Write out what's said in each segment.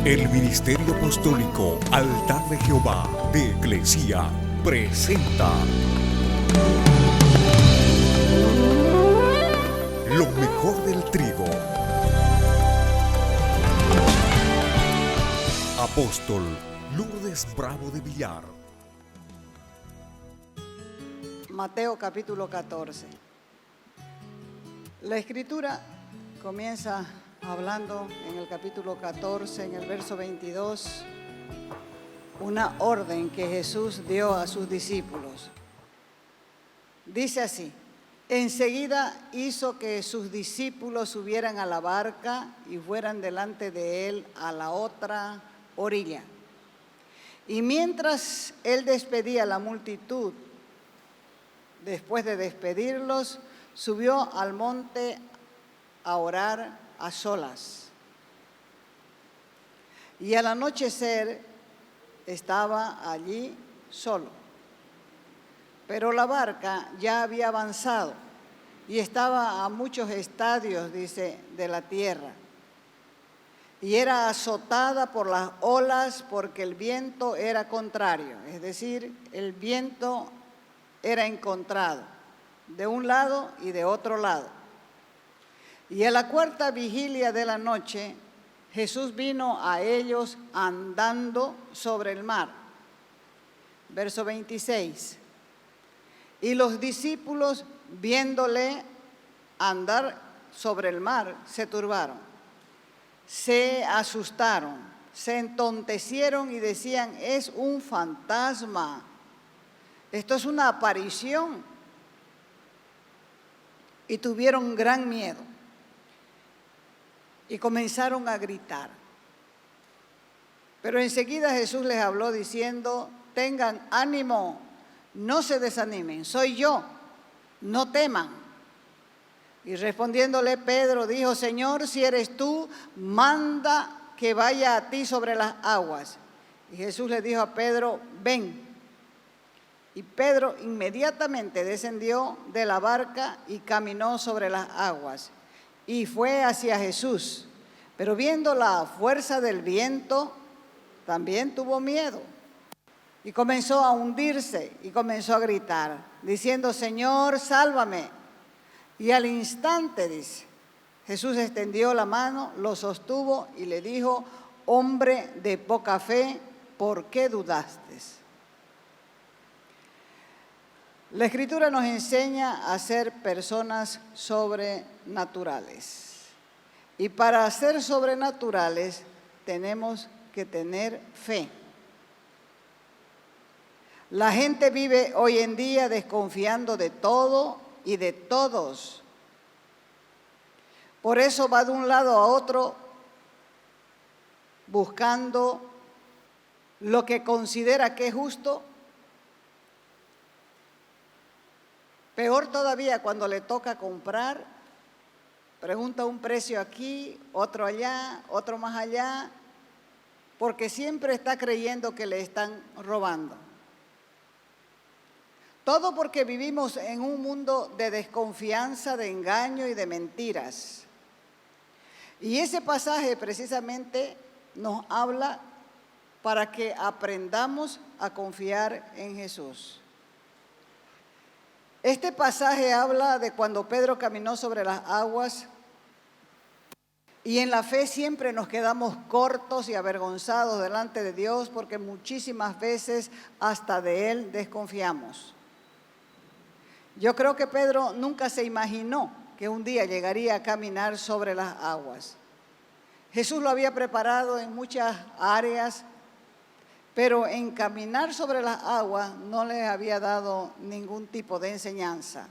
El Ministerio Apostólico Altar de Jehová de Eclesia presenta lo mejor del trigo. Apóstol Lourdes Bravo de Villar. Mateo capítulo 14. La escritura comienza hablando en el capítulo 14, en el verso 22, una orden que Jesús dio a sus discípulos. Dice así: enseguida hizo que sus discípulos subieran a la barca y fueran delante de él a la otra orilla. Y mientras él despedía a la multitud, después de despedirlos, subió al monte a orar a solas. Y al anochecer estaba allí solo. Pero la barca ya había avanzado y estaba a muchos estadios, dice, de la tierra. Y era azotada por las olas porque el viento era contrario, es decir, el viento era encontrado de un lado y de otro lado. Y a la cuarta vigilia de la noche, Jesús vino a ellos andando sobre el mar. Verso 26. Y los discípulos, viéndole andar sobre el mar, se turbaron, se asustaron, se entontecieron y decían: es un fantasma, esto es una aparición. Y tuvieron gran miedo y comenzaron a gritar. Pero enseguida Jesús les habló diciendo: tengan ánimo, no se desanimen, soy yo, no teman. Y respondiéndole Pedro dijo: Señor, si eres tú, manda que vaya a ti sobre las aguas. Y Jesús le dijo a Pedro: ven. Y Pedro inmediatamente descendió de la barca y caminó sobre las aguas y fue hacia Jesús. Pero viendo la fuerza del viento, también tuvo miedo y comenzó a hundirse y comenzó a gritar, diciendo: Señor, sálvame. Y al instante, dice, Jesús extendió la mano, lo sostuvo y le dijo: hombre de poca fe, ¿por qué dudaste? La Escritura nos enseña a ser personas sobrenaturales. Y para ser sobrenaturales tenemos que tener fe. La gente vive hoy en día desconfiando de todo y de todos. Por eso va de un lado a otro buscando lo que considera que es justo. Peor todavía cuando le toca comprar, pregunta un precio aquí, otro allá, otro más allá, porque siempre está creyendo que le están robando. Todo porque vivimos en un mundo de desconfianza, de engaño y de mentiras. Y ese pasaje precisamente nos habla para que aprendamos a confiar en Jesús. Este pasaje habla de cuando Pedro caminó sobre las aguas y en la fe siempre nos quedamos cortos y avergonzados delante de Dios porque muchísimas veces hasta de Él desconfiamos. Yo creo que Pedro nunca se imaginó que un día llegaría a caminar sobre las aguas. Jesús lo había preparado en muchas áreas, pero en caminar sobre las aguas no les había dado ningún tipo de enseñanza.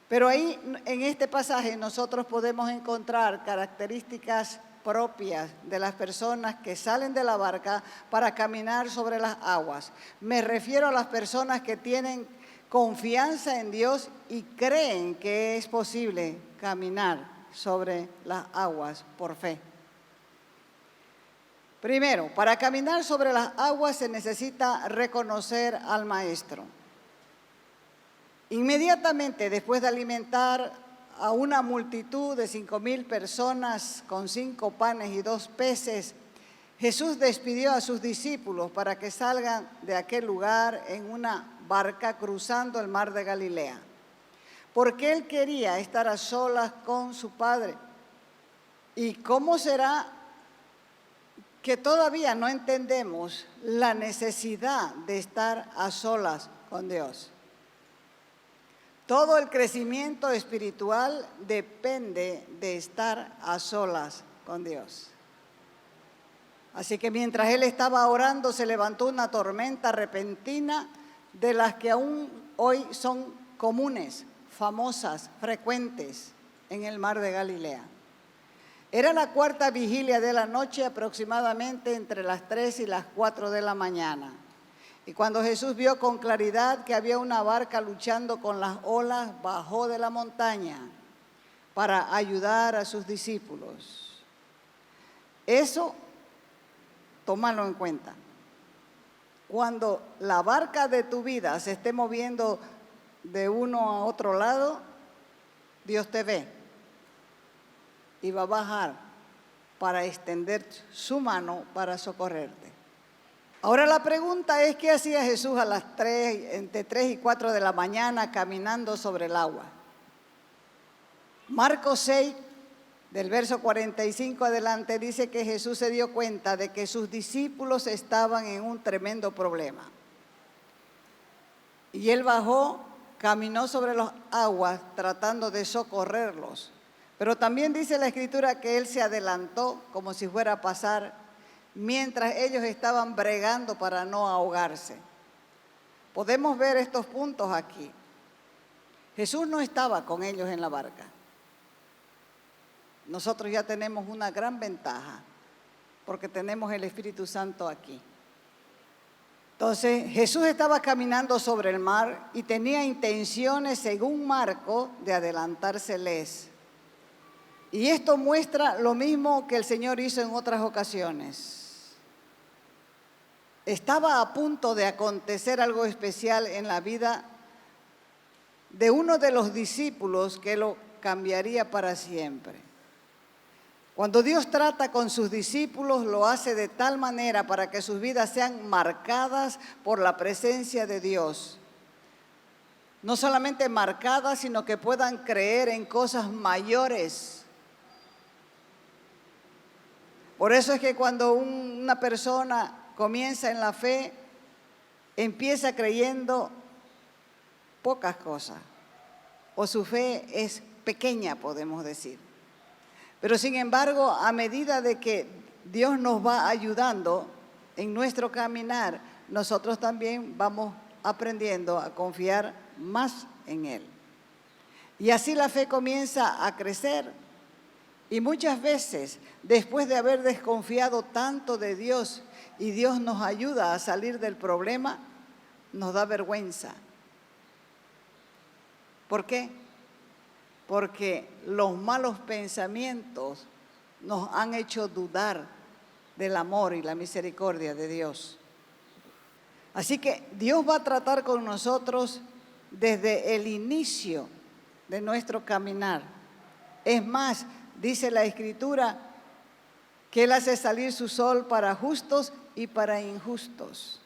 Pero ahí, en este pasaje, nosotros podemos encontrar características propias de las personas que salen de la barca para caminar sobre las aguas. Me refiero a las personas que tienen confianza en Dios y creen que es posible caminar sobre las aguas por fe. Primero, para caminar sobre las aguas se necesita reconocer al Maestro. Inmediatamente después de alimentar a una multitud de 5,000 personas con 5 panes y 2 peces, Jesús despidió a sus discípulos para que salgan de aquel lugar en una barca cruzando el mar de Galilea, porque Él quería estar a solas con su Padre. ¿Y cómo será que todavía no entendemos la necesidad de estar a solas con Dios? Todo el crecimiento espiritual depende de estar a solas con Dios. Así que mientras él estaba orando, se levantó una tormenta repentina de las que aún hoy son comunes, famosas, frecuentes en el mar de Galilea. Era la cuarta vigilia de la noche, aproximadamente entre las 3 y las 4 de la mañana. Y cuando Jesús vio con claridad que había una barca luchando con las olas, bajó de la montaña para ayudar a sus discípulos. Eso, tómalo en cuenta. Cuando la barca de tu vida se esté moviendo de uno a otro lado, Dios te ve y va a bajar para extender su mano para socorrerte. Ahora la pregunta es, ¿qué hacía Jesús a las 3, entre 3 y 4 de la mañana caminando sobre el agua? Marcos 6, del verso 45 adelante, dice que Jesús se dio cuenta de que sus discípulos estaban en un tremendo problema. Y Él bajó, caminó sobre las aguas tratando de socorrerlos. Pero también dice la Escritura que Él se adelantó como si fuera a pasar mientras ellos estaban bregando para no ahogarse. Podemos ver estos puntos aquí. Jesús no estaba con ellos en la barca. Nosotros ya tenemos una gran ventaja porque tenemos el Espíritu Santo aquí. Entonces, Jesús estaba caminando sobre el mar y tenía intenciones, según Marcos, de adelantárseles. Y esto muestra lo mismo que el Señor hizo en otras ocasiones. Estaba a punto de acontecer algo especial en la vida de uno de los discípulos que lo cambiaría para siempre. Cuando Dios trata con sus discípulos, lo hace de tal manera para que sus vidas sean marcadas por la presencia de Dios. No solamente marcadas, sino que puedan creer en cosas mayores. Por eso es que cuando una persona comienza en la fe, empieza creyendo pocas cosas, o su fe es pequeña, podemos decir. Pero sin embargo, a medida de que Dios nos va ayudando en nuestro caminar, nosotros también vamos aprendiendo a confiar más en Él. Y así la fe comienza a crecer. Y muchas veces, después de haber desconfiado tanto de Dios y Dios nos ayuda a salir del problema, nos da vergüenza. ¿Por qué? Porque los malos pensamientos nos han hecho dudar del amor y la misericordia de Dios. Así que Dios va a tratar con nosotros desde el inicio de nuestro caminar. Es más, dice la Escritura que Él hace salir su sol para justos y para injustos.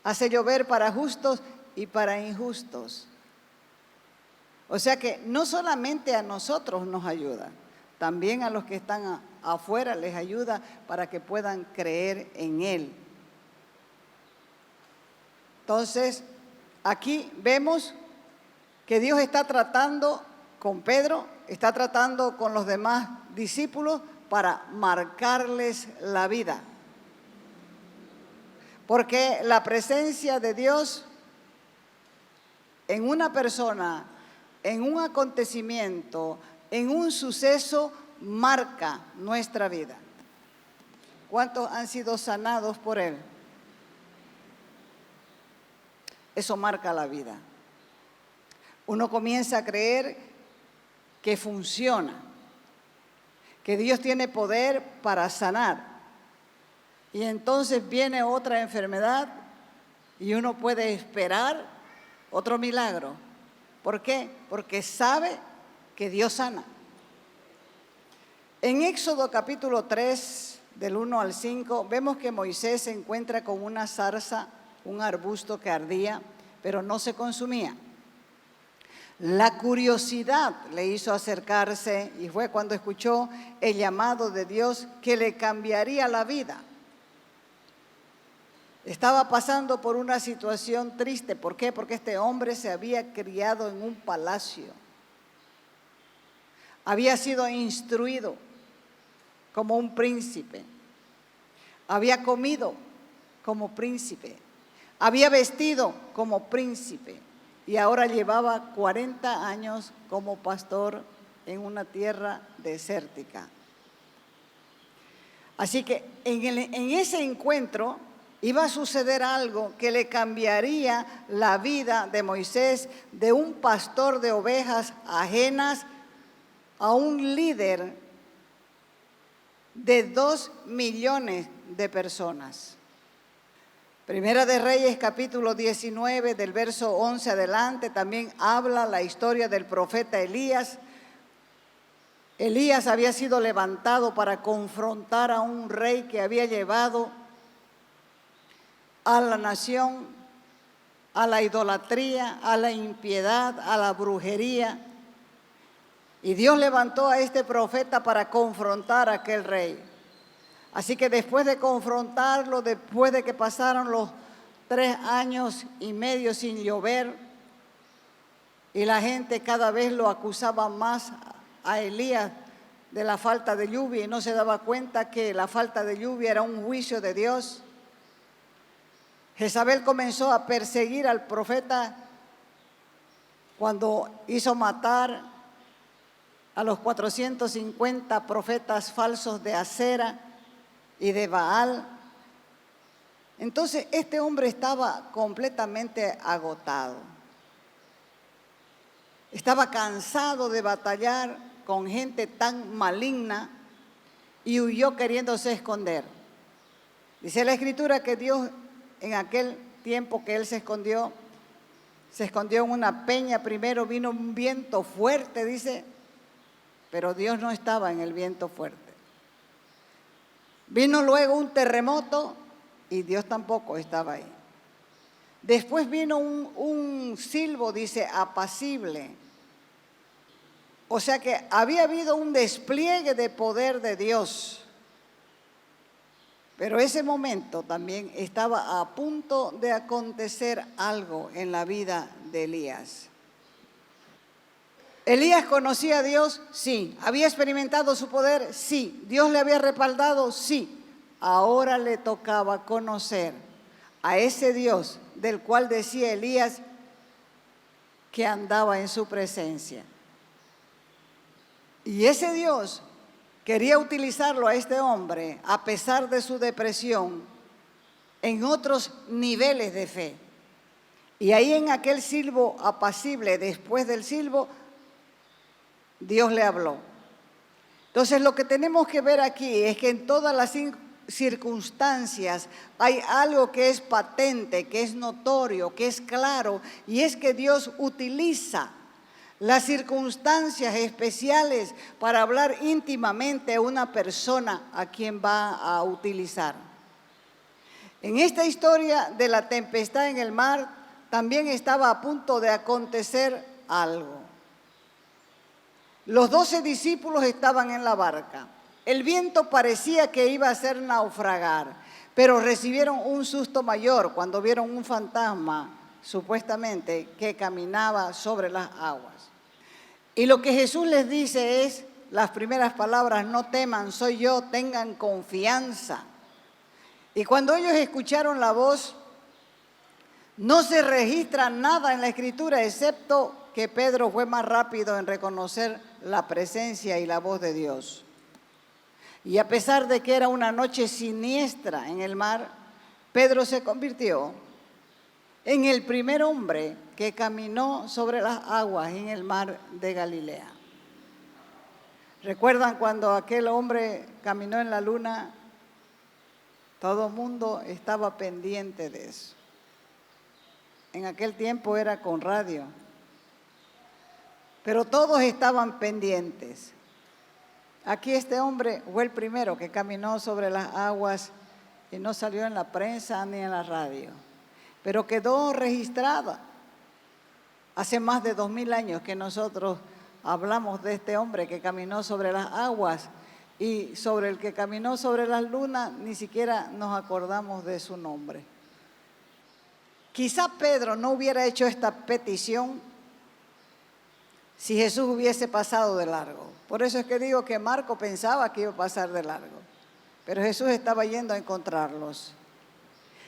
Hace llover para justos y para injustos. O sea que no solamente a nosotros nos ayuda, también a los que están afuera les ayuda para que puedan creer en Él. Entonces, aquí vemos que Dios está tratando con Pedro, está tratando con los demás discípulos para marcarles la vida. Porque la presencia de Dios en una persona, en un acontecimiento, en un suceso, marca nuestra vida. ¿Cuántos han sido sanados por Él? Eso marca la vida. Uno comienza a creer que funciona, que Dios tiene poder para sanar. Y entonces viene otra enfermedad y uno puede esperar otro milagro. ¿Por qué? Porque sabe que Dios sana. En Éxodo capítulo 3, del 1 al 5, vemos que Moisés se encuentra con una zarza, un arbusto que ardía, pero no se consumía. La curiosidad le hizo acercarse y fue cuando escuchó el llamado de Dios que le cambiaría la vida. Estaba pasando por una situación triste. ¿Por qué? Porque este hombre se había criado en un palacio. Había sido instruido como un príncipe. Había comido como príncipe. Había vestido como príncipe. Y ahora llevaba 40 años como pastor en una tierra desértica. Así que en ese encuentro iba a suceder algo que le cambiaría la vida de Moisés, de un pastor de ovejas ajenas a un líder de 2 millones de personas. Primera de Reyes, capítulo 19, del verso 11 adelante, también habla la historia del profeta Elías. Elías había sido levantado para confrontar a un rey que había llevado a la nación a la idolatría, a la impiedad, a la brujería. Y Dios levantó a este profeta para confrontar a aquel rey. Así que después de confrontarlo, después de que pasaron los 3 años y medio sin llover, y la gente cada vez lo acusaba más a Elías de la falta de lluvia y no se daba cuenta que la falta de lluvia era un juicio de Dios. Jezabel comenzó a perseguir al profeta cuando hizo matar a los 450 profetas falsos de Acera y de Baal. Entonces este hombre estaba completamente agotado. Estaba cansado de batallar con gente tan maligna y huyó queriéndose esconder. Dice la Escritura que Dios, en aquel tiempo que él se escondió en una peña. Primero vino un viento fuerte, dice, pero Dios no estaba en el viento fuerte. Vino luego un terremoto y Dios tampoco estaba ahí. Después vino un silbo, dice, apacible. O sea que había habido un despliegue de poder de Dios. Pero ese momento también estaba a punto de acontecer algo en la vida de Elías. ¿Elías conocía a Dios? Sí. ¿Había experimentado su poder? Sí. ¿Dios le había respaldado? Sí. Ahora le tocaba conocer a ese Dios del cual decía Elías que andaba en su presencia. Y ese Dios quería utilizarlo a este hombre, a pesar de su depresión, en otros niveles de fe. Y ahí en aquel silbo apacible, después del silbo, Dios le habló. Entonces lo que tenemos que ver aquí es que en todas las circunstancias hay algo que es patente, que es notorio, que es claro, y es que Dios utiliza las circunstancias especiales para hablar íntimamente a una persona a quien va a utilizar. En esta historia de la tempestad en el mar también estaba a punto de acontecer algo. Los 12 discípulos estaban en la barca. El viento parecía que iba a hacer naufragar, pero recibieron un susto mayor cuando vieron un fantasma, supuestamente, que caminaba sobre las aguas. Y lo que Jesús les dice es, las primeras palabras, no teman, soy yo, tengan confianza. Y cuando ellos escucharon la voz, no se registra nada en la Escritura, excepto que Pedro fue más rápido en reconocer la presencia y la voz de Dios. Y a pesar de que era una noche siniestra en el mar, Pedro se convirtió en el primer hombre que caminó sobre las aguas en el mar de Galilea. ¿Recuerdan cuando aquel hombre caminó en la luna? Todo el mundo estaba pendiente de eso. En aquel tiempo era con radio. Pero todos estaban pendientes. Aquí este hombre fue el primero que caminó sobre las aguas y no salió en la prensa ni en la radio, pero quedó registrada. Hace más de 2000 años que nosotros hablamos de este hombre que caminó sobre las aguas, y sobre el que caminó sobre las lunas ni siquiera nos acordamos de su nombre. Quizá Pedro no hubiera hecho esta petición si Jesús hubiese pasado de largo. Por eso es que digo que Marco pensaba que iba a pasar de largo, pero Jesús estaba yendo a encontrarlos.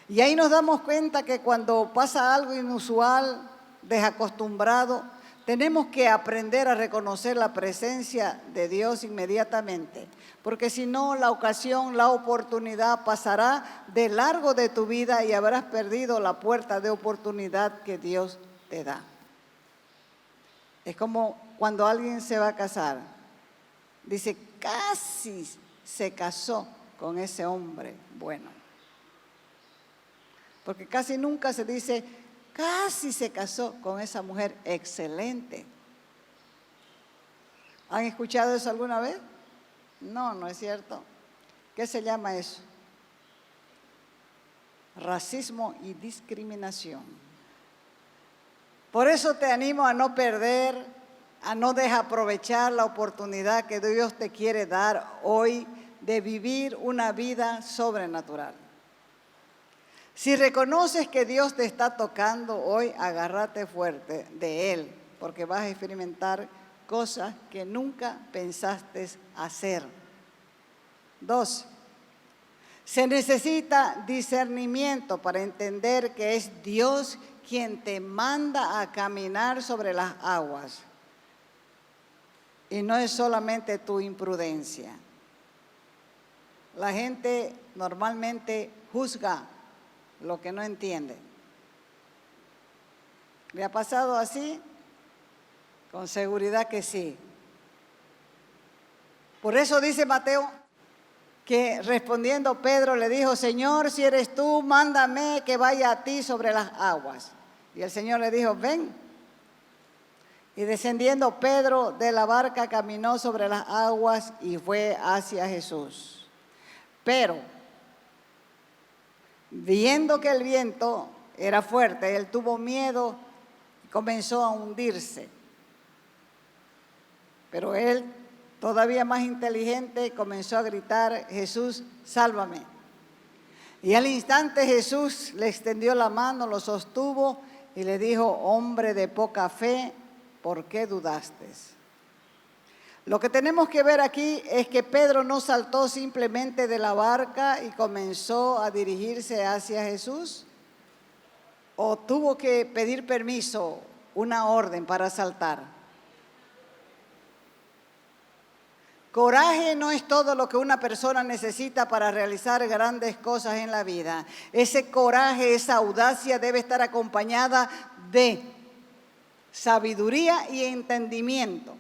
Y ahí nos damos cuenta que cuando pasa algo inusual, desacostumbrado, tenemos que aprender a reconocer la presencia de Dios inmediatamente, porque si no, la ocasión, la oportunidad pasará de largo de tu vida y habrás perdido la puerta de oportunidad que Dios te da. Es como cuando alguien se va a casar, dice, casi se casó con ese hombre bueno, porque casi nunca se dice, casi se casó con esa mujer excelente. ¿Han escuchado eso alguna vez? No, no es cierto. ¿Qué se llama eso? Racismo y discriminación. Por eso te animo a no perder, a no desaprovechar la oportunidad que Dios te quiere dar hoy de vivir una vida sobrenatural. Si reconoces que Dios te está tocando hoy, agárrate fuerte de Él, porque vas a experimentar cosas que nunca pensaste hacer. 2. Se necesita discernimiento para entender que es Dios quien te manda a caminar sobre las aguas. Y no es solamente tu imprudencia. La gente normalmente juzga lo que no entiende. ¿Le ha pasado así? Con seguridad que sí. Por eso dice Mateo que respondiendo Pedro le dijo, Señor, si eres tú, mándame que vaya a ti sobre las aguas. Y el Señor le dijo, ven. Y descendiendo Pedro de la barca caminó sobre las aguas y fue hacia Jesús. Pero viendo que el viento era fuerte, él tuvo miedo y comenzó a hundirse. Pero él, todavía más inteligente, comenzó a gritar, Jesús, sálvame. Y al instante Jesús le extendió la mano, lo sostuvo y le dijo, hombre de poca fe, ¿por qué dudaste? Lo que tenemos que ver aquí es que Pedro no saltó simplemente de la barca y comenzó a dirigirse hacia Jesús, o tuvo que pedir permiso, una orden para saltar. Coraje no es todo lo que una persona necesita para realizar grandes cosas en la vida. Ese coraje, esa audacia debe estar acompañada de sabiduría y entendimiento.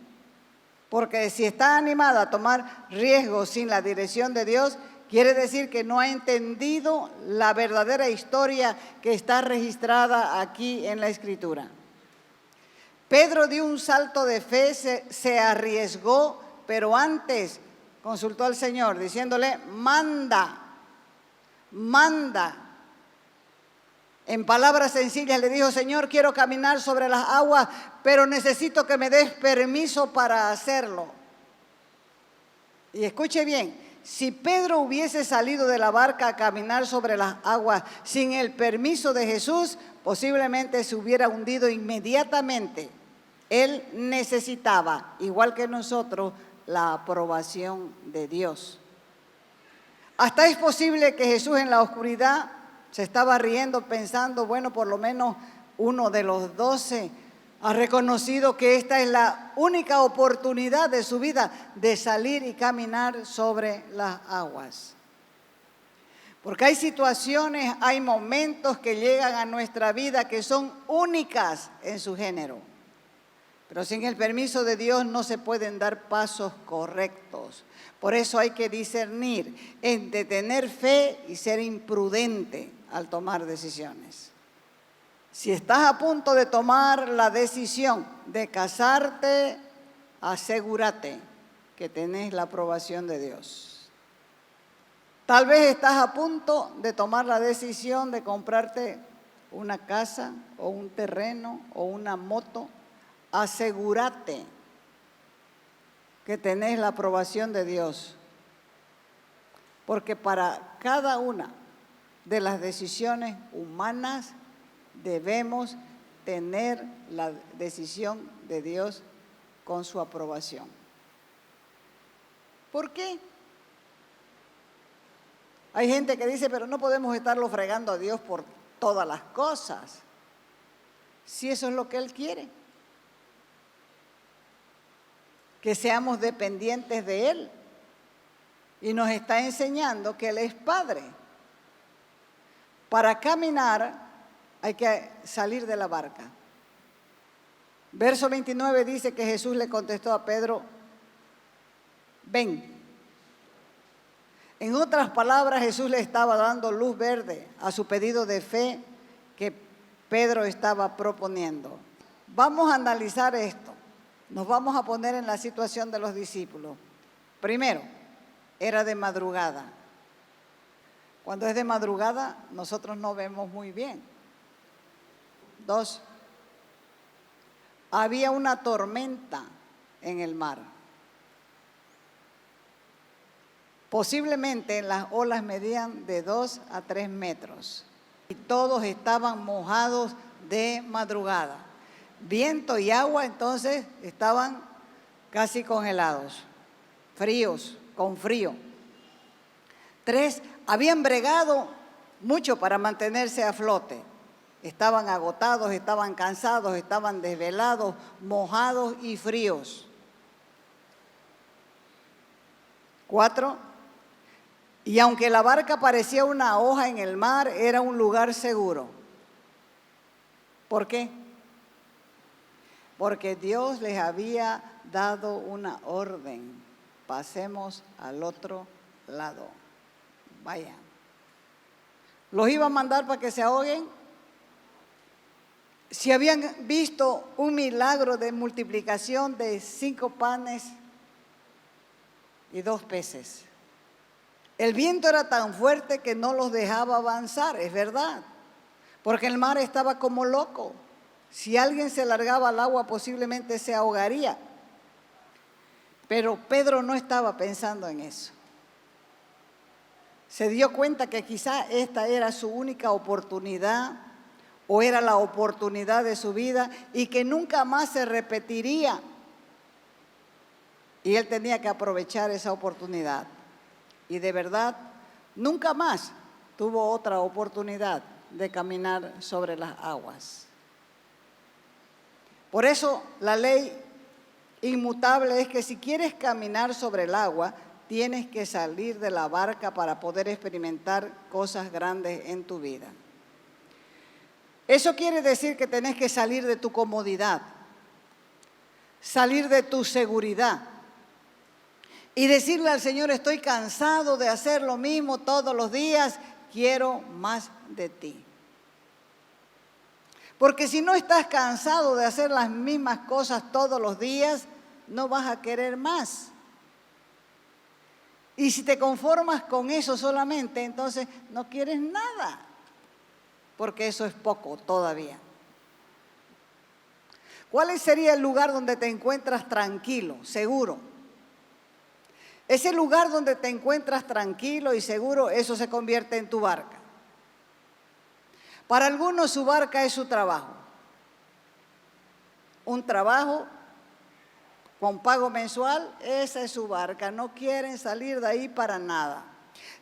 Porque si está animada a tomar riesgos sin la dirección de Dios, quiere decir que no ha entendido la verdadera historia que está registrada aquí en la Escritura. Pedro dio un salto de fe, se arriesgó, pero antes consultó al Señor diciéndole, manda. En palabras sencillas le dijo, Señor, quiero caminar sobre las aguas, pero necesito que me des permiso para hacerlo. Y escuche bien, si Pedro hubiese salido de la barca a caminar sobre las aguas sin el permiso de Jesús, posiblemente se hubiera hundido inmediatamente. Él necesitaba, igual que nosotros, la aprobación de Dios. Hasta es posible que Jesús en la oscuridad se estaba riendo pensando, bueno, por lo menos uno de los 12 ha reconocido que esta es la única oportunidad de su vida de salir y caminar sobre las aguas. Porque hay situaciones, hay momentos que llegan a nuestra vida que son únicas en su género. Pero sin el permiso de Dios no se pueden dar pasos correctos. Por eso hay que discernir entre tener fe y ser imprudente al tomar decisiones. Si estás a punto de tomar la decisión de casarte, asegúrate que tenés la aprobación de Dios. Tal vez estás a punto de tomar la decisión de comprarte una casa o un terreno o una moto. Asegúrate que tenés la aprobación de Dios, porque para cada una de las decisiones humanas debemos tener la decisión de Dios con su aprobación. ¿Por qué? Hay gente que dice, pero no podemos estarlo fregando a Dios por todas las cosas, si eso es lo que Él quiere. Que seamos dependientes de Él. Y nos está enseñando que Él es Padre. Para caminar hay que salir de la barca. Verso 29 dice que Jesús le contestó a Pedro, ven. En otras palabras, Jesús le estaba dando luz verde a su pedido de fe que Pedro estaba proponiendo. Vamos a analizar esto. Nos vamos a poner en la situación de los discípulos. Primero, era de madrugada. Cuando es de madrugada, nosotros no vemos muy bien. 2, había una tormenta en el mar. Posiblemente las olas medían de 2 a 3 metros. Y todos estaban mojados de madrugada. Viento y agua entonces estaban casi congelados, fríos, con frío. 3, habían bregado mucho para mantenerse a flote. Estaban agotados, estaban cansados, estaban desvelados, mojados y fríos. 4, y aunque la barca parecía una hoja en el mar, era un lugar seguro. ¿Por qué? Porque Dios les había dado una orden. Pasemos al otro lado. Vayan. ¿Los iba a mandar para que se ahoguen? Si habían visto un milagro de multiplicación de 5 panes y 2 peces. El viento era tan fuerte que no los dejaba avanzar, es verdad, porque el mar estaba como loco. Si alguien se largaba al agua, posiblemente se ahogaría. Pero Pedro no estaba pensando en eso. Se dio cuenta que quizá esta era su única oportunidad o era la oportunidad de su vida y que nunca más se repetiría. Y él tenía que aprovechar esa oportunidad. Y de verdad, nunca más tuvo otra oportunidad de caminar sobre las aguas. Por eso la ley inmutable es que si quieres caminar sobre el agua, tienes que salir de la barca para poder experimentar cosas grandes en tu vida. Eso quiere decir que tenés que salir de tu comodidad, salir de tu seguridad y decirle al Señor, estoy cansado de hacer lo mismo todos los días, quiero más de ti. Porque si no estás cansado de hacer las mismas cosas todos los días, no vas a querer más. Y si te conformas con eso solamente, entonces no quieres nada, porque eso es poco todavía. ¿Cuál sería el lugar donde te encuentras tranquilo, seguro? Ese lugar donde te encuentras tranquilo y seguro, eso se convierte en tu barca. Para algunos su barca es su trabajo. Un trabajo con pago mensual, esa es su barca. No quieren salir de ahí para nada.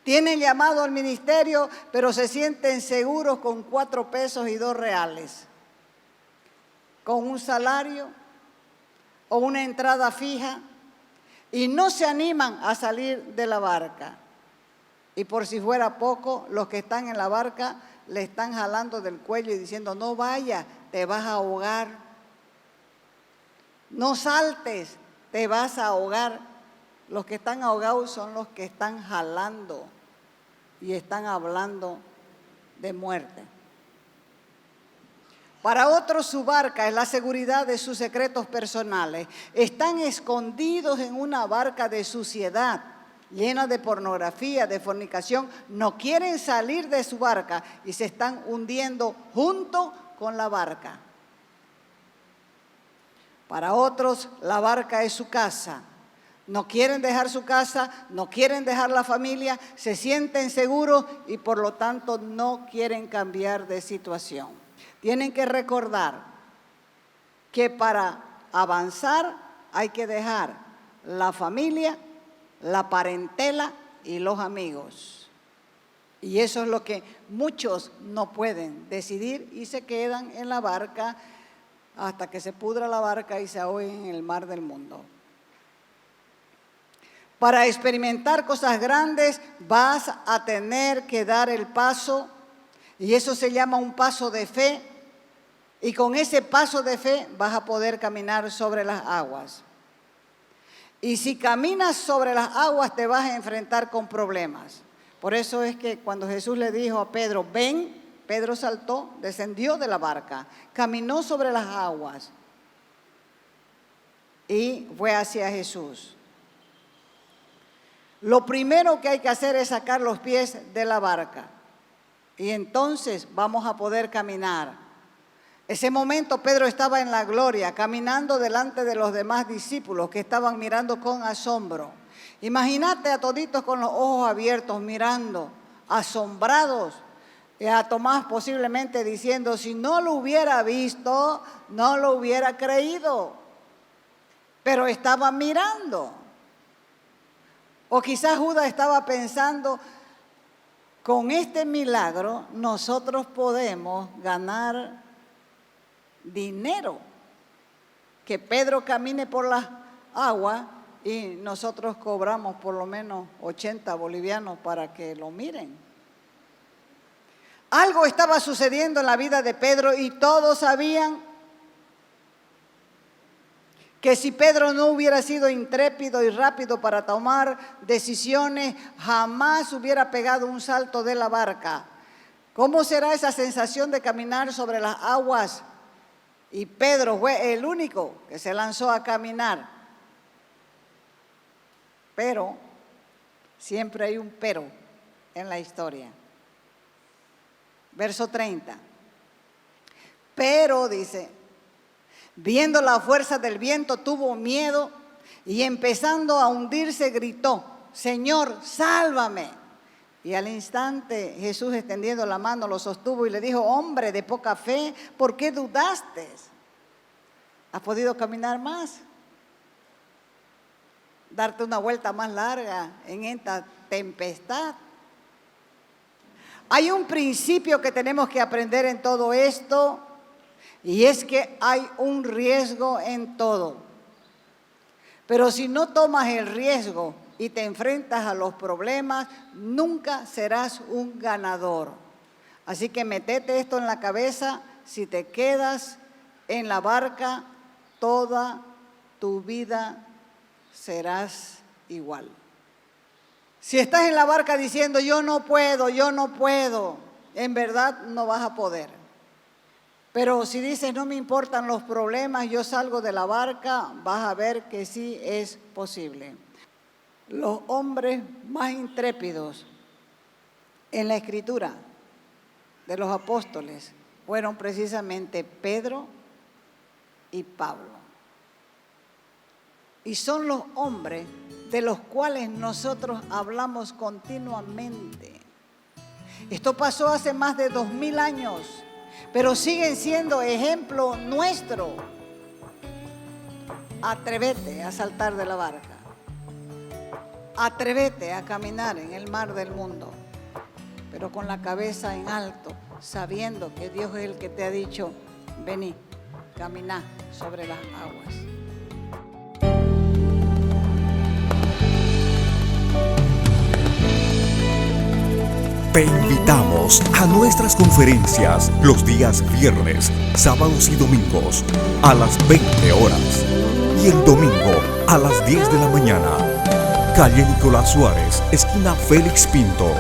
Tienen llamado al ministerio, pero se sienten seguros con 4 pesos y 2 reales. Con un salario o una entrada fija. Y no se animan a salir de la barca. Y por si fuera poco, los que están en la barca le están jalando del cuello y diciendo, no vayas, te vas a ahogar. No saltes, te vas a ahogar. Los que están ahogados son los que están jalando y están hablando de muerte. Para otros su barca es la seguridad de sus secretos personales. Están escondidos en una barca de suciedad, llena de pornografía, de fornicación. No quieren salir de su barca y se están hundiendo junto con la barca. Para otros la barca es su casa. No quieren dejar su casa, no quieren dejar la familia, se sienten seguros y por lo tanto no quieren cambiar de situación. Tienen que recordar que para avanzar hay que dejar la familia, la parentela y los amigos. Y eso es lo que muchos no pueden decidir y se quedan en la barca hasta que se pudra la barca y se ahoguen en el mar del mundo. Para experimentar cosas grandes vas a tener que dar el paso, y eso se llama un paso de fe, y con ese paso de fe vas a poder caminar sobre las aguas. Y si caminas sobre las aguas te vas a enfrentar con problemas. Por eso es que cuando Jesús le dijo a Pedro, ven, Pedro saltó, descendió de la barca, caminó sobre las aguas y fue hacia Jesús. Lo primero que hay que hacer es sacar los pies de la barca y entonces vamos a poder caminar. Ese momento Pedro estaba en la gloria, caminando delante de los demás discípulos que estaban mirando con asombro. Imagínate a toditos con los ojos abiertos mirando, asombrados, y a Tomás posiblemente diciendo, si no lo hubiera visto, no lo hubiera creído, pero estaba mirando. O quizás Judas estaba pensando, con este milagro nosotros podemos ganar dinero. Que Pedro camine por las aguas y nosotros cobramos por lo menos 80 bolivianos para que lo miren. Algo estaba sucediendo en la vida de Pedro y todos sabían que si Pedro no hubiera sido intrépido y rápido para tomar decisiones, jamás hubiera pegado un salto de la barca. ¿Cómo será esa sensación de caminar sobre las aguas? Y Pedro fue el único que se lanzó a caminar. Pero, siempre hay un pero en la historia. Verso 30. Pero, dice, viendo la fuerza del viento, tuvo miedo y empezando a hundirse gritó, Señor, sálvame. Y al instante Jesús extendiendo la mano lo sostuvo y le dijo, hombre de poca fe, ¿por qué dudaste? ¿Has podido caminar más? ¿Darte una vuelta más larga en esta tempestad? Hay un principio que tenemos que aprender en todo esto. Y es que hay un riesgo en todo. Pero si no tomas el riesgo y te enfrentas a los problemas, nunca serás un ganador. Así que metete esto en la cabeza, si te quedas en la barca, toda tu vida serás igual. Si estás en la barca diciendo, yo no puedo, en verdad no vas a poder. Pero si dices, no me importan los problemas, yo salgo de la barca, vas a ver que sí es posible. Los hombres más intrépidos en la escritura de los apóstoles fueron precisamente Pedro y Pablo. Y son los hombres de los cuales nosotros hablamos continuamente. Esto pasó hace más de 2000 años. Pero siguen siendo ejemplo nuestro. Atrévete a saltar de la barca. Atrévete a caminar en el mar del mundo, pero con la cabeza en alto, sabiendo que Dios es el que te ha dicho, vení, caminá sobre las aguas. Te invitamos a nuestras conferencias los días viernes, sábados y domingos a las 20 horas y el domingo a las 10 de la mañana. Calle Nicolás Suárez, esquina Félix Pinto.